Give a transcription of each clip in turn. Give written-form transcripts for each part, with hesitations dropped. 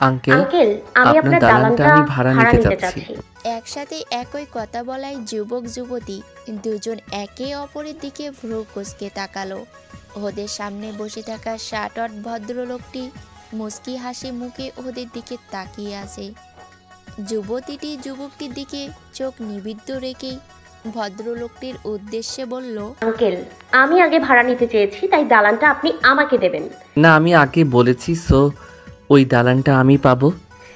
Uncle, uncle, আমি আপনার আপনার দালানটা দালানটা আমি ভাড়া ভাড়া নিতে নিতে চাচ্ছি। চাচ্ছি। একসাথে একই কথা বলায় যুবক যুবতী দুজন একে অপরের দিকে ভ্রু কুঁচকে তাকালো। ওদের সামনে বসে থাকা শার্টড ভদ্রলোকটি মুচকি হাসি মুখে ওদের দিকে তাকিয়ে আছে। যুবতীটি যুবকটির দিকে চোখ নিবিদ্ধ রেখেই ভদ্রলোকটির উদ্দেশ্যে বলল, আঙ্কেল, আমি আগে ভাড়া নিতে চেয়েছি, তাই দালানটা আপনি আমাকে দেবেন। না, আমি আগে বলেছি, সো ওই দালানটা আমি পাবো।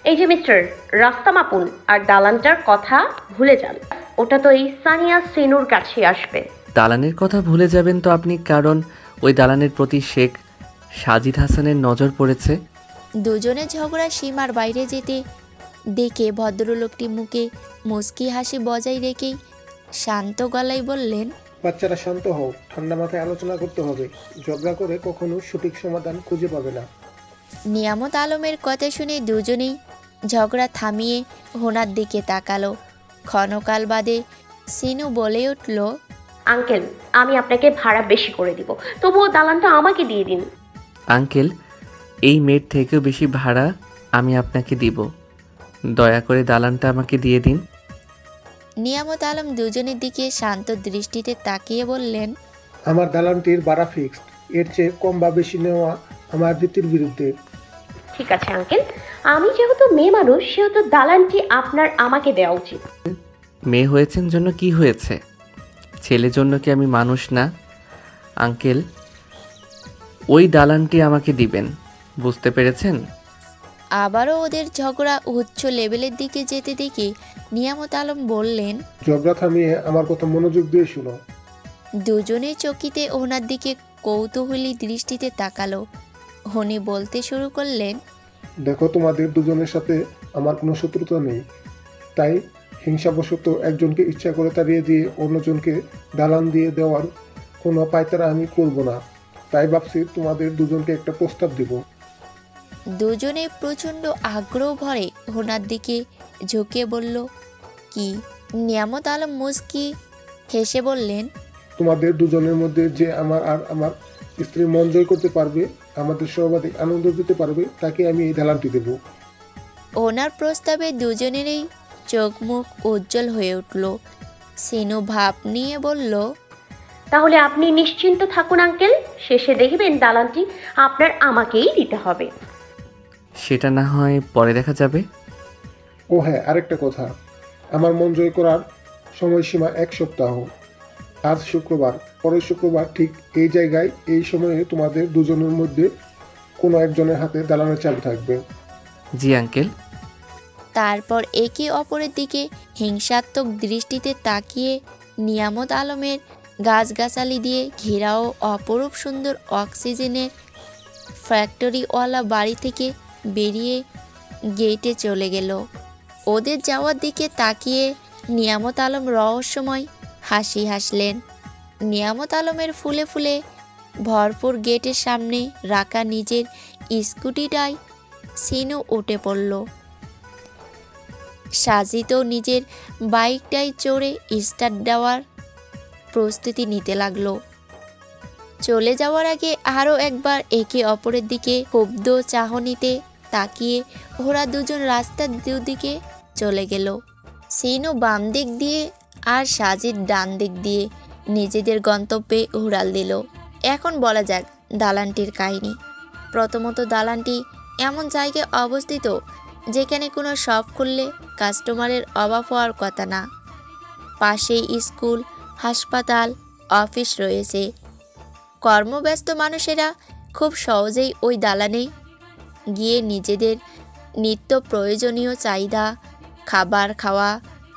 এই যে মিস্টার, রাস্তা মাপুন আর দালানটার কথা ভুলে যান। ওটা তো এই সানিয়া সেনুর কাছে আসবে। দালানের কথা ভুলে যাবেন তো আপনি, কারণ ওই দালানের প্রতি শেখ সাজিদ হাসানের নজর পড়েছে। দুজনে ঝগড়া সীমার বাইরে যেতে দেখে ভদ্রলোকটি মুখে মুচকি হাসি বজায় রেখেই শান্ত গলায় বললেন, বাচ্চারা শান্ত হও, ঠান্ডা মাথায় আলোচনা করতে হবে। ঝগড়া করে কখনো সঠিক সমাধান খুঁজে পাবে না। নিয়ামত আলমের কথা শুনে দুজনেই ঝগড়া থামিয়ে হোনার দিকে তাকালো। ক্ষণকাল বাদে সিনু বলে উঠল, আঙ্কেল, আমি আপনাকে ভাড়া বেশি করে দিব, তবুও দালানটা আমাকে দিয়ে দিন। আঙ্কেল, এই মেয়ের থেকেও বেশি ভাড়া আমি আপনাকে দিব। দয়া করে দালানটা আমাকে দিয়ে দিন। নিয়ামত আলম দুজনের দিকে শান্ত দৃষ্টিতে তাকিয়ে বললেন, আমার দালানটির ভাড়া ফিক্সড, এর চেয়ে কম বা বেশি নেওয়া আমার রীতির বিরুদ্ধে। ঠিক আছে আঙ্কেল, আমি যেহেতু মেয়ে মানুষ, সেহেতু দালানটি আপনার আমাকে দেওয়া উচিত। মেয়ে হয়েছেন জন্য কি হয়েছে? ছেলের জন্য কি আমি মানুষ না? আঙ্কেল, ওই দালানটি আমাকে দিবেন, বুঝতে পেরেছেন? আবারও ওদের ঝগড়া উচ্চ লেভেলের দিকে যেতে দেখে নিয়ামত আলম বললেন, ঝগড়া থামিয়ে আমার কথা মনোযোগ দিয়ে শুনো। দুজনে চকিতে ওনার দিকে কৌতূহলী দৃষ্টিতে তাকালো। হনি বলতে শুরু করলেন, দেখো, তোমাদের দুজনের সাথে আমার কোনো শত্রুতা নেই, তাই হিংসাবশত একজনকে ইচ্ছা করে তাড়িয়ে দিয়ে অন্যজনকে দালান দিয়ে দেওয়ার কোনো পায়তারা আমি করব না। তাই ভাবছি তোমাদের দুজনকে একটা প্রস্তাব দিব। দুজনে প্রচণ্ড আগ্রহ ভরে হোনার দিকে ঝুঁকে বলল, কি? নিয়ামত আলম মুচকি হেসে বললেন, তোমাদের দুজনের মধ্যে যে আমার আর আমার স্ত্রীর মন জয় করতে পারবে, আমাদের সর্বাধিক আনন্দ দিতে পারবে, তাকে আমি এই দালানটি দেব। ওনার প্রস্তাবে দুজনেরই চোখ মুখ উজ্জ্বল হয়ে উঠল। সিনু ভাব নিয়ে বলল, তাহলে আপনি নিশ্চিন্ত থাকুন আঙ্কেল, শেষে দেখবেন দালানটি আপনার আমাকেই দিতে হবে। সেটা না হয় পরে দেখা যাবে। ও হ্যাঁ, আরেকটা কথা, আমার মন জয় করার সময়সীমা 1 সপ্তাহ। আজ শুক্রবার, পরের শুক্রবার ঠিক এই জায়গায় এই সময়ে তোমাদের দুজনের মধ্যে কোনো একজনের হাতে দালানের চাবি থাকবে। জি আঙ্কেল। তারপর একে অপরের দিকে হিংসাত্মক দৃষ্টিতে তাকিয়ে নিয়ামত আলমের গাছগাছালি দিয়ে ঘেরাও অপরূপ সুন্দর অক্সিজেনের ফ্যাক্টরিওয়ালা বাড়ি থেকে বেরিয়ে গেটে চলে গেল। ওদের যাওয়ার দিকে তাকিয়ে নিয়ামত আলম রহস্যময় হাসি হাসলেন। নিয়ামত আলমের ফুলে ফুলে ভরপুর গেটের সামনে রাখা নিজের স্কুটিটায় সিনু উঠে পড়ল। সাজিদও নিজের বাইকটায় চড়ে স্টার্ট দেওয়ার প্রস্তুতি নিতে লাগলো। চলে যাওয়ার আগে আরও একবার একে অপরের দিকে ক্ষুব্ধ চাহনিতে তাকিয়ে ওরা দুজন রাস্তার দুদিকে চলে গেল। সিনু বাম দিক দিয়ে আর সাজিদ ডান দিক দিয়ে নিজেদের গন্তব্যে উড়াল দিল। এখন বলা যাক দালানটির কাহিনী। প্রথমত, দালানটি এমন জায়গায় অবস্থিত যেখানে কোনো শপ খুললে কাস্টমারের অভাব হওয়ার কথা না। পাশেই স্কুল, হাসপাতাল, অফিস রয়েছে। কর্মব্যস্ত মানুষেরা খুব সহজেই ওই দালানে গিয়ে নিজেদের নিত্য প্রয়োজনীয় চাহিদা, খাবার খাওয়া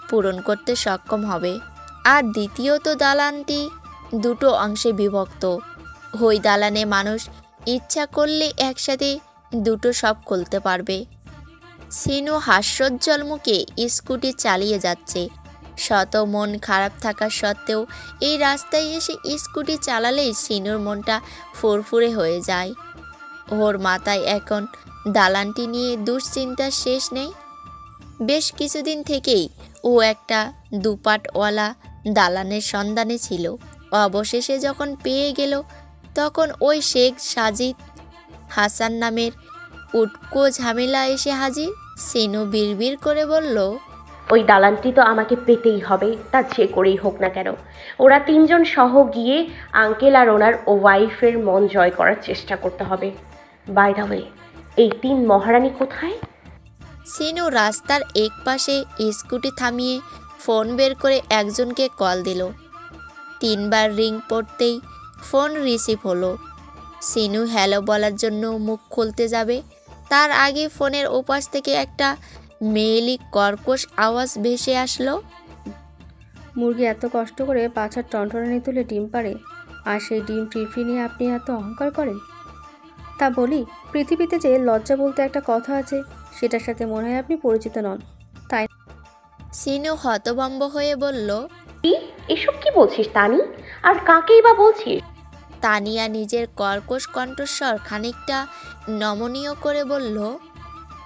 পূরণ করতে সক্ষম হবে। আর দ্বিতীয়ত, দালানটি দুটো অংশে বিভক্ত। ওই দালানে মানুষ ইচ্ছা করলে একসাথে দুটো শপ খুলতে পারবে। সিনু হাস্যোজ্জ্বল মুখে স্কুটি চালিয়ে যাচ্ছে। শত মন খারাপ থাকা সত্ত্বেও এই রাস্তায় এসে স্কুটি চালালেই সিনুর মনটা ফুরফুরে হয়ে যায়। ওর মাথায় এখন দালানটি নিয়ে দুশ্চিন্তার শেষ নেই। বেশ কিছুদিন থেকেই ও একটা দুপাটওয়ালা দালানের সন্ধানে ছিল। অবশেষে যখন পেয়ে গেল, তখন ওই শেখ সাজিদ হাসান নামের উটকো ঝামেলা এসে হাজির। সিনু বিড়বিড় করে বলল, ওই দালানটি তো আমাকে পেতেই হবে, তা যে করেই হোক না কেন। ওরা তিনজন সহ গিয়ে আঙ্কেল আর ওনার ওয়াইফের মন জয় করার চেষ্টা করতে হবে। বাই দ্য ওয়ে, এই তিন মহারানী কোথায়? সিনু রাস্তার এক পাশে স্কুটি থামিয়ে ফোন বের করে একজনকে কল দিল। 3বার রিং পড়তেই ফোন রিসিভ হলো। সিনু হ্যালো বলার জন্য মুখ খুলতে যাবে, তার আগে ফোনের ওপাশ থেকে একটা মেয়েলি কর্কশ আওয়াজ ভেসে আসলো। মুরগি এত কষ্ট করে বাছার টনটনানি তুলে ডিম পাড়ে, আর সেই ডিম টিফি নিয়ে আপনি এত অহংকার করেন? তা বলি, পৃথিবীতে যে লজ্জা বলতে একটা কথা আছে, সেটার সাথে মনে হয় আপনি পরিচিত নন। সিনু হতভম্ব হয়ে বলল। কি এসব কি বলছিস তানি? আর কাকেই বা বলছিস? তানিয়া নিজের কর্কশ কণ্ঠস্বর খানিকটা নমনীয় করে বলল,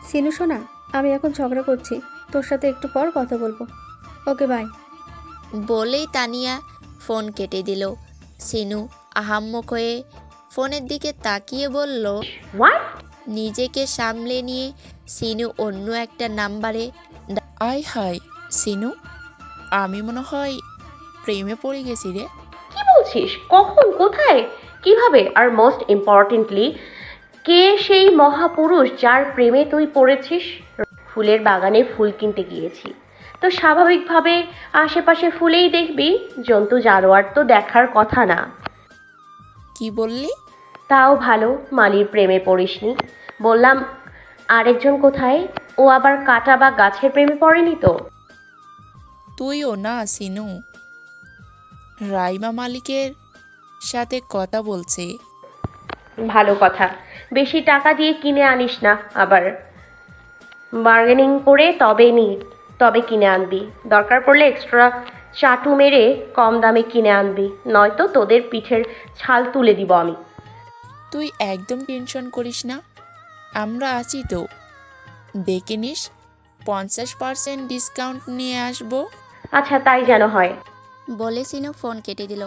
সিনু শোনা, আমি এখন ঝগড়া করছি, তোর সাথে একটু পর কথা বলবো। Okay bye. বলেই তানিয়া ফোন কেটে দিল। সিনু আহাম্মক হয়ে ফোনের দিকে তাকিয়ে বলল। হোয়াট? নিজেকে সামলে নিয়ে সিনু অন্য একটা নাম্বারে আয় হাই সিনু, আমি মনে হয় প্রেমে পড়ে গেছি রে। কি বলছিস? কখন, কোথায়, কিভাবে? আর মোস্ট ইম্পর্টেন্টলি, কে সেই মহাপুরুষ যার প্রেমে তুই পড়েছিস? ফুলের বাগানে ফুল কিনতে গিয়েছি, তো স্বাভাবিকভাবে আশেপাশে ফুলেই দেখবি, জন্তু জানোয়ার তো দেখার কথা না। কি বললি? তাও ভালো, মালির প্রেমে পড়িসনি। বললাম, আরেকজন কোথায়? ও আবার কাটা বা গাছের প্রেমে পড়েনি তো? তুইও না সিনু, রাইমা মালিকের সাথে কথা বলছে। ভালো কথা, বেশি টাকা দিয়ে কিনে আনিস না আবার। বার্গেনিং করে তবে কিনে আনবি। দরকার পড়লে এক্সট্রা চাটু মেরে কম দামে কিনে আনবি, নয়তো তোদের পিঠের ছাল তুলে দিব আমি। তুই একদম টেনশন করিস না, আমরা আছি তো। দেখে নিস, 50% ডিসকাউন্ট নিয়ে আসবো। আচ্ছা, তাই যেন হয়। বলে সিনু ফোন কেটে দিল।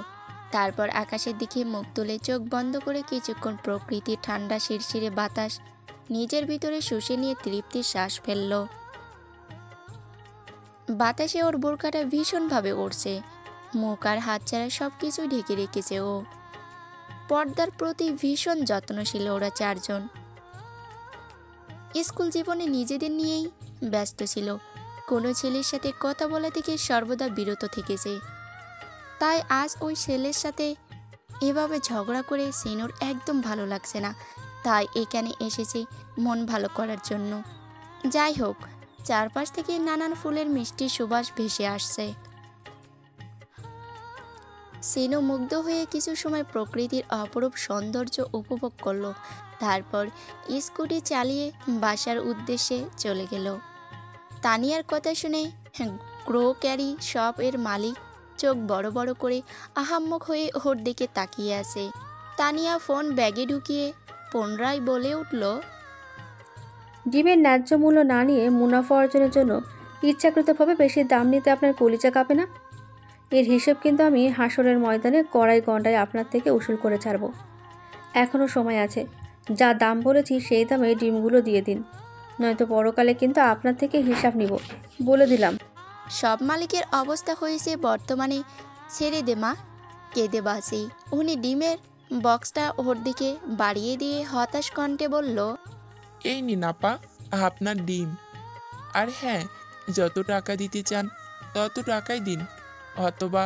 তারপর আকাশের দিকে মুখ তুলে চোখ বন্ধ করে কিছুক্ষণ প্রকৃতির ঠান্ডা শিরশিরে বাতাস নিজের ভিতরে শুষে নিয়ে তৃপ্তির শ্বাস ফেলল। বাতাসে ওর বোরকাটা ভীষণভাবে উড়ছে, মুখ আর হাত ছাড়া সব কিছু ঢেকে রেখেছে ও। পর্দার প্রতি ভীষণ যত্নশীল ওরা চারজন। স্কুল জীবনে নিজেদের নিয়েই ব্যস্ত ছিল, কোনো ছেলের সাথে কথা বলা থেকে সর্বদা বিরত থেকেছে। তাই আজ ওই ছেলের সাথে এভাবে ঝগড়া করে সিনুর একদম ভালো লাগছে না। তাই এখানে এসেছে মন ভালো করার জন্য। যাই হোক, চারপাশ থেকে নানান ফুলের মিষ্টি সুবাস ভেসে আসছে। সিনু মুগ্ধ হয়ে কিছু সময় প্রকৃতির অপরূপ সৌন্দর্য উপভোগ করল। তারপর স্কুটি চালিয়ে বাসার উদ্দেশ্যে চলে গেল। তানিয়ার কথা শুনে গ্রো ক্যারি শপ এর মালিক চোখ বড় বড় করে আহাম্মক হয়ে ওর দিকে তাকিয়ে আছে। তানিয়া ফোন ব্যাগে ঢুকিয়ে পুনরায় বলে উঠল, ডিমের ন্যায্য মূল্য না নিয়ে মুনাফা অর্জনের জন্য ইচ্ছাকৃতভাবে বেশি দাম নিতে আপনার কলিজা কাঁপে না? এর হিসেব কিন্তু আমি হাসরের ময়দানে কড়াই গন্ডায় আপনার থেকে উসুল করে ছাড়ব। এখনও সময় আছে, যা দাম বলেছি সেই দামে ডিমগুলো দিয়ে দিন, নয়তো পরকালে কিন্তু আপনার থেকে হিসাব নিব, বলে দিলাম। সব মালিকের অবস্থা হয়েছে বর্তমানে ছেড়ে দে মা, কেঁদে বাসি। উনি ডিমের বক্সটা ওর দিকে বাড়িয়ে দিয়ে হতাশ কণ্ঠে বলল, এই নিন আপা আপনার ডিম। আর হ্যাঁ, যত টাকা দিতে চান তত টাকাই দিন, অথবা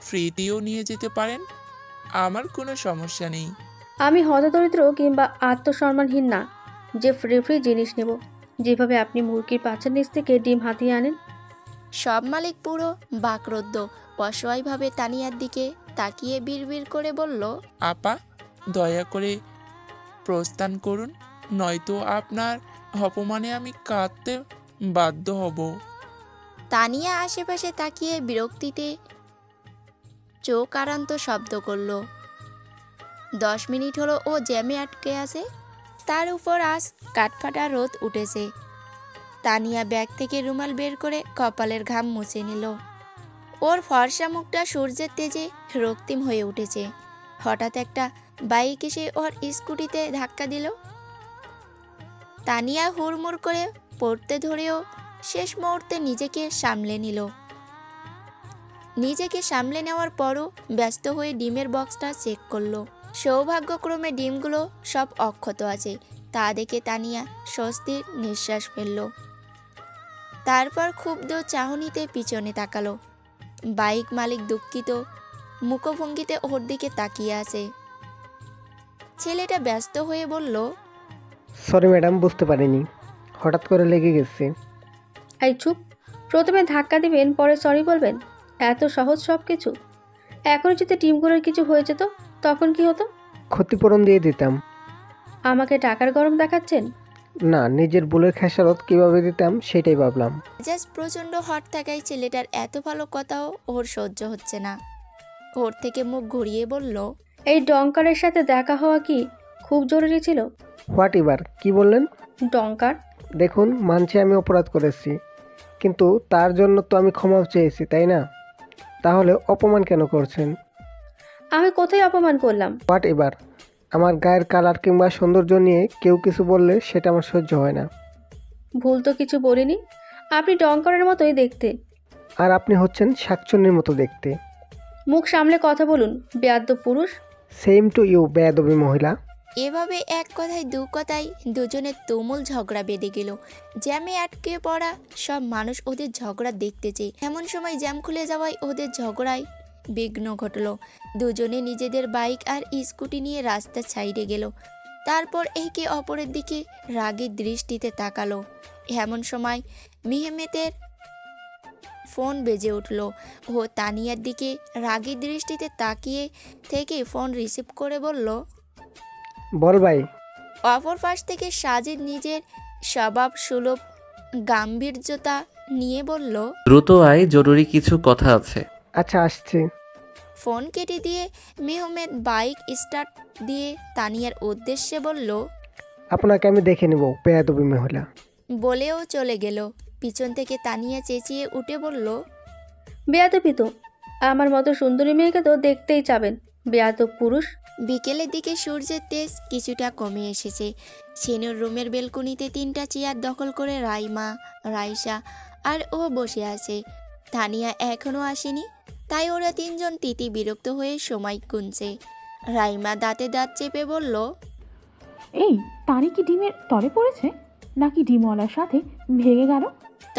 ফ্রিতেও নিয়ে যেতে পারেন, আমার কোনো সমস্যা নেই। আমি হতদরিদ্র কিংবা আত্মসম্মানহীন না যে ফ্রি জিনিস নেব, যেভাবে আপনি মুরগির বাচ্চার নিচ থেকে ডিম হাতিয়ে আনেন। সব মালিক পুরো বাকরুদ্ধ অসহায়ভাবে তানিয়ার দিকে তাকিয়ে বিড়বিড় করে বলল, আপা দয়া করে প্রস্থান করুন, নয়তো আপনার অপমানে আমি কাঁদতে বাধ্য হব। তানিয়া আশেপাশে তাকিয়ে বিরক্তিতে চোখ আরান্ত শব্দ করল। 10 মিনিট হলো ও জ্যামে আটকে আছে, তার উপর আজ কাঠফাটা রোদ উঠেছে। তানিয়া ব্যাগ থেকে রুমাল বের করে কপালের ঘাম মুছে নিল। ওর ফর্সা মুখটা সূর্যের তেজে রক্তিম হয়ে উঠেছে। হঠাৎ একটা বাইক এসে ওর স্কুটিতে ধাক্কা দিল। তানিয়া হুড়মুড় করে পড়তে ধরেও শেষ মুহূর্তে নিজেকে সামলে নেওয়ার পরও ব্যস্ত হয়ে ডিমের বক্সটা চেক করলো। সৌভাগ্যক্রমে ডিমগুলো সব অক্ষত আছে। তা দেখে তানিয়া স্বস্তির নিঃশ্বাস ফেলল। তারপর ক্ষুব্ধ চাহনিতে পিছনে তাকালো। বাইক মালিক দুঃখিত মুখভঙ্গিতে ওর দিকে তাকিয়ে আছে। ছেলেটা ব্যস্ত হয়ে বলল, সরি ম্যাডাম, বুঝতে পারিনি, হঠাৎ করে লেগে গেছে। এই চুপ। প্রথমে ধাক্কা দিবেন, পরে সরি বলবেন? এত সহজ সব কিছু? এখনই যদি টিমগুলোর কিছু হয়ে যেত তখন কি হতো? ক্ষতিপূরণ দিয়ে দিতাম। আমাকে টাকার গরম দেখাচ্ছেন? না, নিজের ভুলের খেসারত কিভাবে দিতাম সেটাই ভাবলাম। জাস্ট প্রচণ্ড হট থাকায় ছেলেটার এত ভালো কথাও ওর সহ্য হচ্ছে না। ওর থেকে মুখ ঘুরিয়ে বলল, এই ডঙ্কারের সাথে দেখা হওয়া কি খুব জরুরি ছিল? হোয়াট এভার, কি বললেন? ডঙ্কার? দেখুন, মানছি আমি অপরাধ করেছি, কিন্তু তার জন্য তো আমি ক্ষমাও চেয়েছি, তাই না? তাহলে অপমান কেন করছেন? আমি কোথায় অপমান করলাম? হোয়াট এভার, আমার গায়ের কালার কিংবা সৌন্দর্য নিয়ে কেউ কিছু বললে সেটা আমার সহ্য হয় না। ভুল তো কিছু বলিনি। আপনি ডঙ্কারের মতোই দেখতে। আর আপনি হচ্ছেন শাকচুন্নির মতো দেখতে। মুখ সামলে কথা বলুন, বেয়াদ্দপ পুরুষ। সেম টু ইউ, বেয়াদবি মহিলা। এভাবে এক কথায় দু কথায় দুজনের তুমুল ঝগড়া বেঁধে গেল। জ্যামে আটকে পড়া সব মানুষ ওদের ঝগড়া দেখতে চেয়ে এমন সময় জ্যাম খুলে যাওয়ায় ওদের ঝগড়ায় বিঘ্ন ঘটল। দুজনে নিজেদের বাইক আর স্কুটি নিয়ে রাস্তার সাইডে গেল। তারপর একে অপরের দিকে রাগের দৃষ্টিতে তাকালো। এমন সময় মেহমেতের ফোন বেজে উঠল। ও তানিয়ার দিকে রাগের দৃষ্টিতে তাকিয়ে থেকে ফোন রিসিভ করে বলল, বল ভাই। অপর পাশ থেকে সাজিদ নিজের স্বভাব সুলভ গাম্ভীর্যতা নিয়ে বলল, দ্রুত আয়, জরুরি কিছু কথা আছে। আচ্ছা, আসছি। ফোন কেটে দিয়ে মেহমেদ বাইক স্টার্ট দিয়ে তানিয়ার উদ্দেশ্যে বলল, আপনাকে আমি দেখে নেব, বেয়াদবি মহিলা। বলেও চলে গেল। পিছন থেকে তানিয়া চেঁচিয়ে উঠে বলল, বেয়াদবি তো! আমার মতো সুন্দরী মেয়েকে তো দেখতেই চাবেন, বেয়াদব পুরুষ। বিকেলের দিকে সূর্যের তেজ কিছুটা কমে এসেছে। সেনুর রুমের বেলকনিতে 3টা চেয়ার দখল করে রাইমা, রাইসা আর ও বসে আছে। তানিয়া এখনও আসেনি, তাই ওরা 3জন তিতি বিরক্ত হয়ে সময় গুনছে। রাইমা দাঁতে দাঁত চেপে বলল, এই তানি কি ডিমের তলে পড়েছে নাকি ডিমওয়ালার সাথে ভেঙে গেল?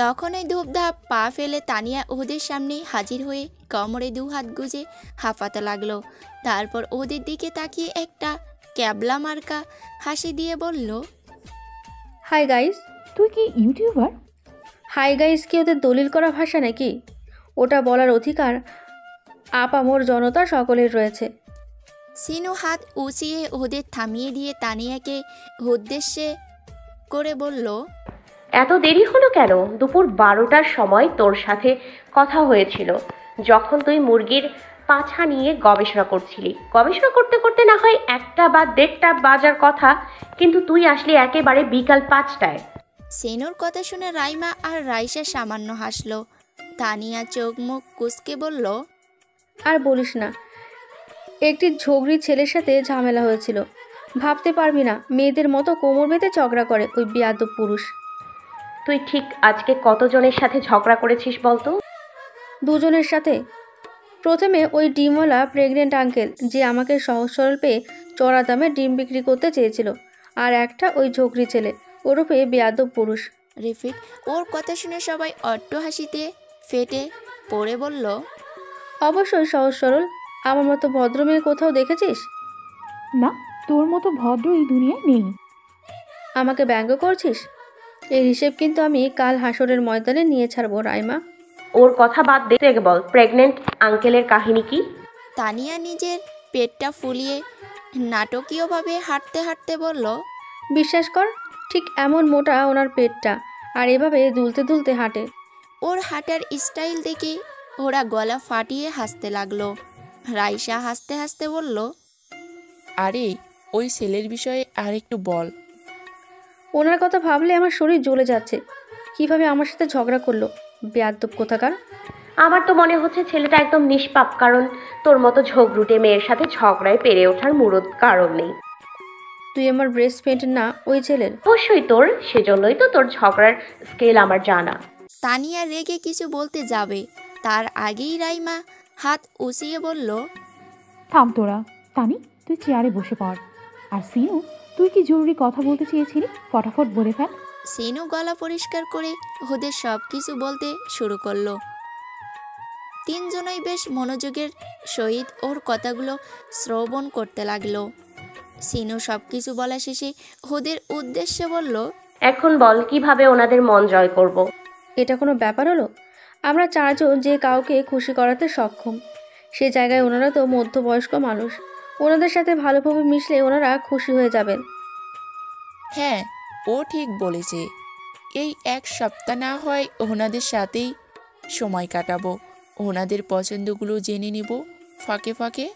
তখনই ধূপধাপ পা ফেলে তানিয়া ওদের সামনে হাজির হয়ে কোমরে 2 হাত গুজে হাঁপাতে লাগলো। তারপর ওদের দিকে তাকিয়ে একটা ক্যাবলা মার্কা হাসি দিয়ে বলল, হাই গাইস। তুই কি ইউটিউবার? হাই গাইস কি ওদের দলিল করা ভাষা নাকি? ওটা বলার অধিকার আপামর জনতা সকলের রয়েছে। সিনু হাত উঁচিয়ে ওদের থামিয়ে দিয়ে তানিয়াকে উদ্দেশ্যে করে বলল, এত দেরি হলো কেন? দুপুর 12টার সময় তোর সাথে কথা হয়েছিল, যখন তুই মুরগির পাছা নিয়ে গবেষণা করছিলি। গবেষণা করতে করতে না হয় 1টা বা 1:30টা বাজার কথা, কিন্তু তুই আসলি একেবারে বিকাল 5টায়। সিনুর কথা শুনে রাইমা আর রাইসা সামান্য হাসলো। তানিয়া চোখ মুখ কুঁচকে বলল, আর বলিস না, একটি ঝগড়ি ছেলের সাথে ঝামেলা হয়েছিল। ভাবতে পারবি না, মেয়েদের মতো কোমর বেঁধে ঝগড়া করে ওই বেয়াদব পুরুষ। তুই ঠিক আজকে কতজনের সাথে ঝগড়া করেছিস বলতো? 2জনের সাথে। প্রথমে ওই ডিমওয়ালা প্রেগনেন্ট আঙ্কেল, যে আমাকে সহজ সরল পেয়ে চড়া দামে ডিম বিক্রি করতে চেয়েছিল। আর একটা ওই ঝগড়ি ছেলে, ওরূপে বেয়াদব পুরুষ। রিফিক ওর কথা শুনে সবাই অট্ট হাসিতে ফেটে পড়ে বলল, অবশ্যই সহজ সরল। আমার মতো ভদ্র মেয়ে কোথাও দেখেছিস? না, তোর মতো ভদ্র এই দুনিয়ায় নেই। আমাকে ব্যঙ্গ করছিস? এই হিসেব কিন্তু আমি কাল হাসরের ময়দানে নিয়ে ছাড়বো রাইমা। ওর কথা বাদ দে, তুই আগে বল প্রেগনেন্ট আঙ্কেলের কাহিনী কি? তানিয়া নিজের পেটটা ফুলিয়ে নাটকীয়ভাবে হাঁটতে হাঁটতে বলল, বিশ্বাস কর, ঠিক এমন মোটা ওনার পেটটা, আর এভাবে দুলতে দুলতে হাঁটে। ওর হাঁটার স্টাইল দেখে ওরা গলা ফাটিয়ে হাসতে লাগলো। রাইসা হাসতে হাসতে বলল, আরে ওই ছেলের বিষয়ে আর একটু বল। ওনার কথা ভাবলে আমার শরীর জ্বলে যাচ্ছে। কিভাবে আমার সাথে ঝগড়া করলো, বেয়াদ্দব কোথাকার! আমার তো মনে হচ্ছে ছেলেটা একদম নিষ্পাপ, কারণ তোর মতো ঝগড়ুটে মেয়ের সাথে ঝগড়ায় পেরে ওঠার মুরদ কারণ নেই। তুই আমার বেস্ট ফ্রেন্ড না ওই ছেলের? অবশ্যই তোর, সেজন্যই তো তোর ঝগড়ার স্কেল আমার জানা। তানিয়া রেগে কিছু বলতে যাবে, তার আগেই রাইমা হাত উঁচিয়ে বলল, থাম তোরা। তানি, তুই চেয়ারে বসে পড়। আর সিনু, তুই কি জরুরি কথা বলতে চেয়েছিলি? ফটাফট বলে ফেল। সিনু গলা পরিষ্কার করে ওদের সব কিছু বলতে শুরু করলো। তিনজনই বেশ মনোযোগের সহিত ওর কথাগুলো শ্রবণ করতে লাগলো। সিনু সব কিছু বলা শেষে ওদের উদ্দেশ্যে বলল, এখন বল কিভাবে ওনাদের মন জয় করব। এটা কোনো ব্যাপার হলো? আমরা চারজন যে কাউকে খুশি করাতে সক্ষম, সে জায়গায় ওনারা তো মধ্যবয়স্ক মানুষ। ওনাদের সাথে ভালোভাবে মিশলে ওনারা খুশি হয়ে যাবেন। হ্যাঁ, ও ঠিক বলেছে। এই এক সপ্তাহ না হয় ওনাদের সাথেই সময় কাটাবো, ওনাদের পছন্দগুলো জেনে নেব ফাঁকে ফাঁকে,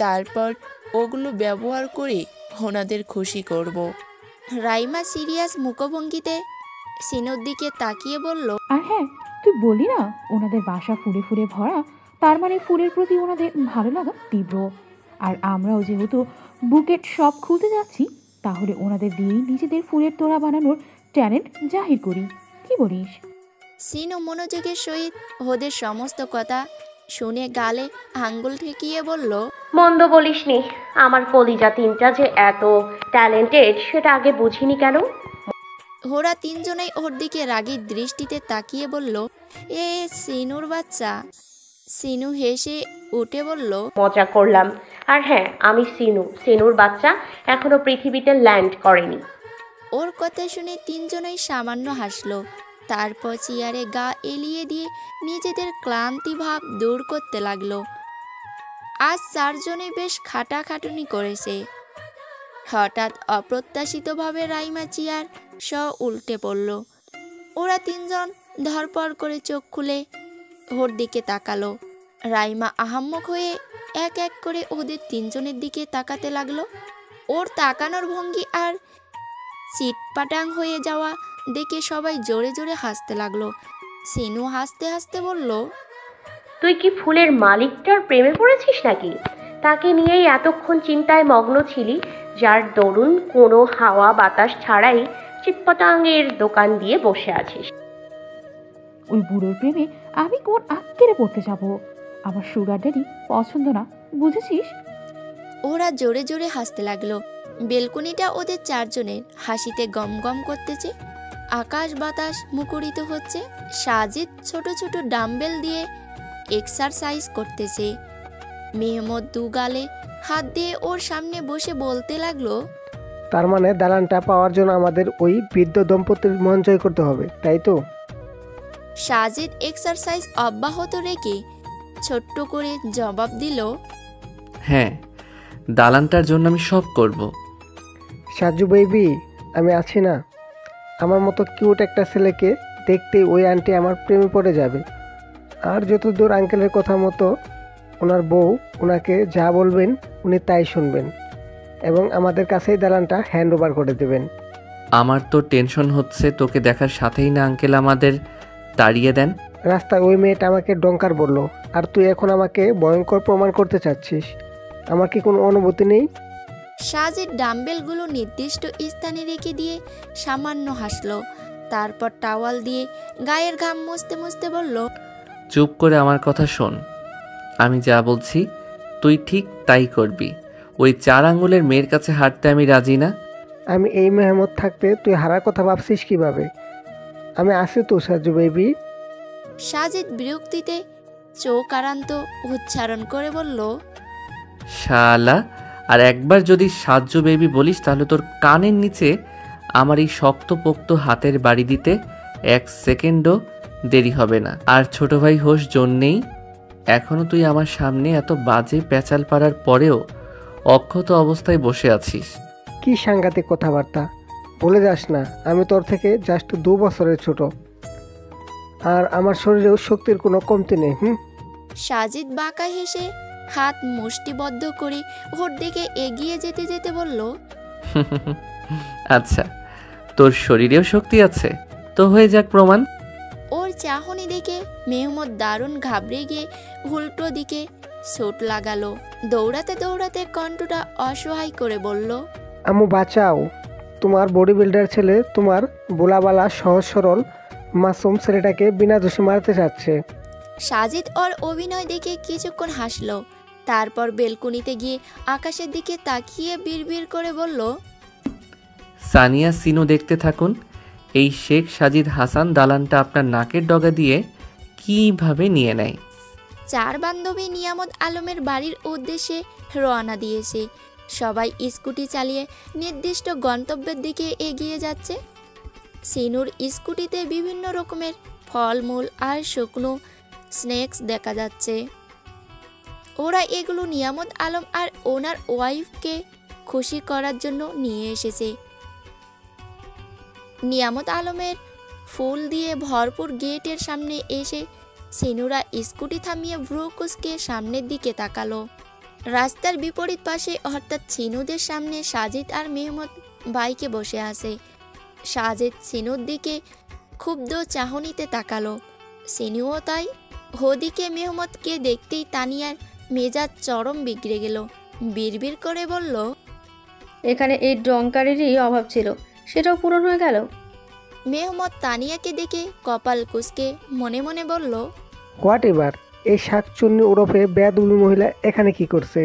তারপর ওগুলো ব্যবহার করে ওনাদের খুশি করব। রাইমা সিরিয়াস মুখভঙ্গিতে সিনুর দিকে তাকিয়ে বলল, আর হ্যাঁ, তুই বললি না ওনাদের বাসা ফুলে ফুলে ভরা, তার মানে ফুলের প্রতি ওনাদের ভালো লাগা তীব্র। আর আমরাও যেহেতু বুকেট শপ খুলতে যাচ্ছি, তাহলে ওনাদের দিয়েই নিজেদের ফুলের তোড়া বানানোর ট্যালেন্ট জাহির করি। কি বলিস? সিনু মনোযোগের সহিত ওদের সমস্ত কথা শুনে গালে আঙ্গুল ঠেকিয়ে বলল, মন্দ বলিসনি, আমার কলিজা তিনটা যে এত ট্যালেন্টেড সেটা আগে বুঝিনি কেন। ওরা তিনজনেই ওর দিকে রাগী দৃষ্টিতে তাকিয়ে বলল, এ সিনুর বাচ্চা। সিনু হেসে উঠে বলল, মজা করলাম। আর হ্যাঁ, আমি সিনুর বাচ্চা এখনো পৃথিবীতে ল্যান্ড করেনি। ওর কথা শুনে তিনজনেই সামান্য হাসলো। তারপর চেয়ারে গা এলিয়ে দিয়ে নিজেদের ক্লান্তি ভাব দূর করতে লাগলো। আজ চারজনে বেশ খাটাখাটুনি করেছে। হঠাৎ অপ্রত্যাশিতভাবে রাইমা চেয়ার সহ উল্টে পড়ল। ওরা তিনজন ধরপড় করে চোখ খুলে ওর দিকে তাকালো। রাইমা আহাম্মক হয়ে এক এক করে ওদের তিনজনের দিকে তাকাতে লাগলো। ওর তাকানোর ভঙ্গি আর চিটপাটাং হয়ে যাওয়া দেখে সবাই জোরে জোরে হাসতে লাগলো। সিনু হাসতে হাসতে বলল, তুই কি ফুলের মালিকটার প্রেমে পড়েছিস নাকি? তাকে নিয়েই এতক্ষণ চিন্তায় মগ্ন ছিলি, যার দরুন কোনো হাওয়া বাতাস ছাড়াই চিটপটাঙ্গের দোকান দিয়ে বসে আছিস। ওই বুড়োর প্রেমে আমি কোন আক্কেরে পড়তে যাব? আমার সুগার ড্যাডি পছন্দ না, বুঝেছিস? ওরা জোরে জোরে হাসতে লাগলো। বেলকনিটা ওদের চারজনের হাসিতে গম গম করতেছে। আকাশ বাতাস মুখরিত হচ্ছে। সাজিদ ছোট ছোট ডাম্বেল দিয়ে এক্সারসাইজ করতেছে। মেহমদ দু গালে হাত দিয়ে ওর সামনে বসে বলতে লাগলো, তার মানে দালানটা পাওয়ার জন্য আমাদের ওই বৃদ্ধ দম্পতির মন জয় করতে হবে, তাই তো? সাজিদ এক্সারসাইজ অব্যাহত রেখে ছোট্ট করে জবাব দিল, হ্যাঁ, দালানটার জন্য আমি সব করব। সাজু বেবি, আমি আছি না? আমার মতো কিউট একটা ছেলেকে দেখতেই ওই আন্টি আমার প্রেমে পড়ে যাবে। আর যতদূর আঙ্কেলের কথা মতো ওনার বউ ওনাকে যা বলবেন উনি তাই শুনবেন এবং আমাদের কাছেই দালানটা হ্যান্ড ওভার করে দেবেন। আমার তো টেনশন হচ্ছে তোকে দেখার সাথেই না আঙ্কেল আমাদের তাড়িয়ে দেন। রাস্তায় ওই মেয়েটা আমাকে ডঙ্কার বলল, আর তুই এখন আমাকে ভয়ঙ্কর প্রমাণ করতে চাচ্ছিস? আমার কি কোনো অনুভূতি নেই? সাজিদ ডাম্বেলগুলো নির্দিষ্ট স্থানে রেখে দিয়ে সামান্য হাসলো। তারপর টাওয়াল দিয়ে গায়ের ঘাম মুছতে মুছতে বলল, চুপ করে আমার কথা শোন। আমি যা বলছি তুই ঠিক তাই করবি। ওই 4 আঙ্গুলের মেয়ের কাছে হাঁটতে আমি রাজি না। আমি এই মেহমত থাকতে তুই হারার কথা ভাবছিস কিভাবে? আমি আছি তো সাজু বেবি। সাজিদ বিরক্তিতে চোখ আরান্ত উচ্চারণ করে বলল, শালা, আর একবার যদি সাহায্য বেবি বলিস তাহলে তোর কানের নিচে আমার এই শক্তপোক্ত হাতের বাড়ি দিতে 1 সেকেন্ডও দেরি হবে না। আর ছোট ভাই হোস জন্যেই এখনো তুই আমার সামনে এত বাজে প্যাচাল পাড়ার পরেও অক্ষত অবস্থায় বসে আছিস। কি সাংঘাতিক কথাবার্তা! বলে যাস না আমি তোর থেকে জাস্ট 2 বছরের ছোট, আর আমার শরীরেও শক্তির কোনো কমতি নেই। সাজিদ বাঁকা হেসে হাত মুষ্টিবদ্ধ করে ওর দিকে এগিয়ে যেতে যেতে বলল, আচ্ছা, তোর শরীরেও শক্তি আছে তো হয়ে যাক প্রমাণ। ওর চাহনি দেখে মেহমদ দারুণ ঘাবড়ে গিয়ে উল্টো দিকে চোট লাগালো। দৌড়াতে দৌড়াতে কণ্ঠটা অসহায় করে বলল, আম্মু বাঁচাও, তোমার বডি বিল্ডার ছেলে তোমার বোলাবালা সহজ সরল মাসুম ছেলেটাকে বিনা দোষে মারতে চাচ্ছে। সাজিদ ওর অভিনয় দেখে কিছুক্ষণ হাসলো, তারপর বেলকুনিতে গিয়ে আকাশের দিকে তাকিয়ে বিড়বিড় করে বলল, সানিয়া সিনো দেখতে থাকুন। এই শেখ সাজিদ হাসান দালানটা আপনার নাকের ডগা দিয়ে কীভাবে নিয়ে নেয়। চার বান্ধবী নিয়ামত আলমের বাড়ির উদ্দেশ্যে রওনা দিয়েছে। সবাই স্কুটি চালিয়ে নির্দিষ্ট গন্তব্যের দিকে এগিয়ে যাচ্ছে। সিনুর স্কুটিতে বিভিন্ন রকমের ফলমূল আর শুকনো স্ন্যাক্স দেখা যাচ্ছে। ওরা এগুলো নিয়ামত আলম আর ওনার ওয়াইফকে খুশি করার জন্য নিয়ে এসেছে। নিয়ামত আলমের ফুল দিয়ে ভরপুর গেটের সামনে এসে সিনুরা স্কুটি থামিয়ে ভ্রু কুঁচকে সামনের দিকে তাকালো। রাস্তার বিপরীত পাশে অর্থাৎ সিনুদের সামনে সাজিদ আর মেহমত বাইকে বসে আছে। সাজিদ সিনুর দিকে ক্ষুব্ধ চাহনিতে তাকালো, সিনুও তাই। ওদিকে মেহমতকে দেখতেই তানিয়ার মেজাজ চরম বিগড়ে গেল। বিড়বিড় করে বলল, এখানে এই ডঙ্কারেরই অভাব ছিল, সেটাও পূরণ হয়ে গেল। মেহমত তানিয়াকে দেখে কপাল কুঁচকে মনে মনে বলল, হোয়াট এবার, এই শাকচুন্নি ওরফে বেয়াদুলি মহিলা এখানে কি করছে?